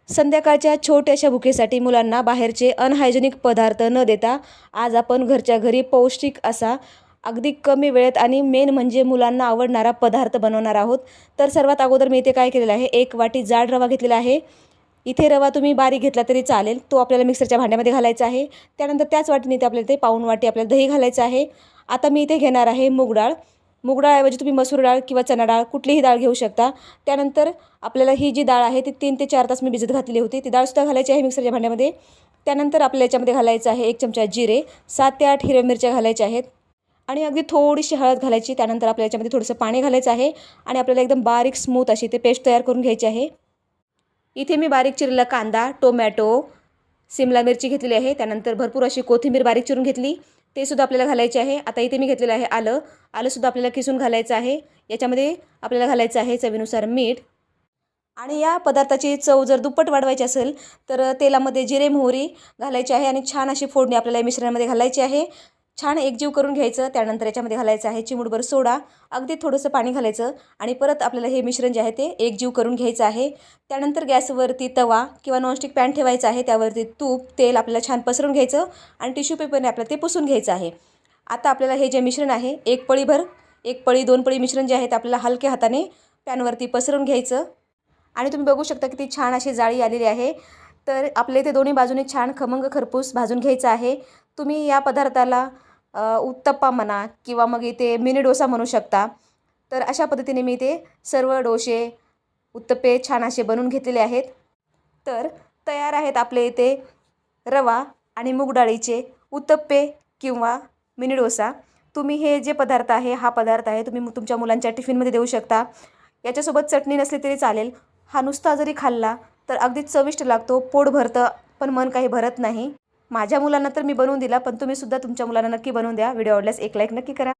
संध्याकाळच्या छोट्याशा भुकेसाठी मुलांना बाहेरचे अनहायजेनिक पदार्थ न देता आज आपण घरच्या घरी पौष्टिक असा अगदी कमी वेळेत आणि मेन म्हणजे मुलांना आवडणारा पदार्थ बनवणार आहोत। तर सर्वात अगोदर मी इथे काय केलेलं आहे, एक वाटी जाड रवा घेतलेला आहे। इथे रवा तुम्ही बारीक घेतला तरी चालेल, तो आपल्याला मिक्सरच्या भांड्यामध्ये घालायचा आहे। त्यानंतर त्याच वाटीने इथे आपल्याला पाऊण वाटी आपल्याला दही घालायचं आहे। आता मी इथे घेणार आहे मूग डाळ। मूग डाळऐवजी तुम्ही मसूर डाळ किंवा चणा डाळ कुठलीही डाळ घेऊ शकता। त्यानंतर आपल्याला ही जी डाळ आहे ती 3 ते 4 तास मी भिजत घातलेली होती, ती डाळसुद्धा घालायची आहे मिक्सरच्या भांड्यामध्ये। त्यानंतर आपल्याला याच्यामध्ये घालायचं आहे 1 चमचा जिरे, 7 ते 8 हिरव्या मिरच्या घालायच्या आहेत आणि अगदी थोडीशी हळद घालायची। त्यानंतर आपल्याला याच्यामध्ये थोडंसं पाणी घालायचं आहे आणि आपल्याला एकदम बारीक स्मूथ अशी ते पेस्ट तयार करून घ्यायची आहे। इथे मी बारीक चिरलेला कांदा, टोमॅटो, सिमला मिरची घेतलेली आहे। त्यानंतर भरपूर अशी कोथिंबीर बारीक चिरून घेतली, ते सुद्धा आपल्याला घालायचे आहे। आता इथे मी घेतलेलं आहे आलं सुद्धा आपल्याला किसून घालायचं आहे। याच्यामध्ये आपल्याला घालायचं आहे चवीनुसार मीठ। आणि या पदार्थाची चव जर दुप्पट वाढवायची असेल तर तेलामध्ये जिरे मोहरी घालायची आहे आणि छान अशी फोडणी आपल्याला या मिश्रणामध्ये घालायची आहे। छान एकजीव करून घ्यायचं। त्यानंतर याच्यामध्ये घालायचं आहे चिमूटभर सोडा, अगदी थोडंसं पाणी घालायचं आणि परत आपल्याला हे मिश्रण जे आहे ते एकजीव करून घ्यायचं आहे। त्यानंतर गॅसवरती तवा किंवा नॉनस्टिक पॅन ठेवायचा आहे, त्यावरती तूप तेल आपल्याला छान पसरून घ्यायचं आणि टिश्यू पेपरने आपल्याला ते पुसून घ्यायचं आहे। आता आपल्याला हे जे मिश्रण आहे एक पळी 2 पळी मिश्रण जे आहे ते आपल्याला हलक्या हाताने पॅनवरती पसरून घ्यायचं आणि तुम्ही बघू शकता किती छान अशी जाळी आलेली आहे। तर आपल्या इथे दोन्ही बाजूने छान खमंग खरपूस भाजून घ्यायचं आहे। तुम्ही या पदार्थाला उत्तप्पा म्हणा किंवा मग इथे मिनी डोसा म्हणू शकता। तर अशा पद्धतीने मी इथे सर्व डोसे उत्तप्पे छान असे बनवून घेतलेले आहेत। तर तयार आहेत आपले इथे रवा आणि मूग डाळीचे उत्तप्पे किंवा मिनी डोसा। तुम्ही हे जे पदार्थ आहे हा पदार्थ आहे तुम्ही तुमच्या मुलांच्या टिफिनमध्ये देऊ शकता। याच्यासोबत चटणी नसली तरी चालेल, हा नुसता जरी खाल्ला तर अगदीच चविष्ट लागतो, पोट भरतं पण मन काही भरत नाही। माझ्या मुलांना तर मी बनवून दिला, पण तुम्ही सुद्धा तुमच्या मुलांना नक्की बनवून द्या। व्हिडिओ आवडल्यास एक लाईक नक्की करा।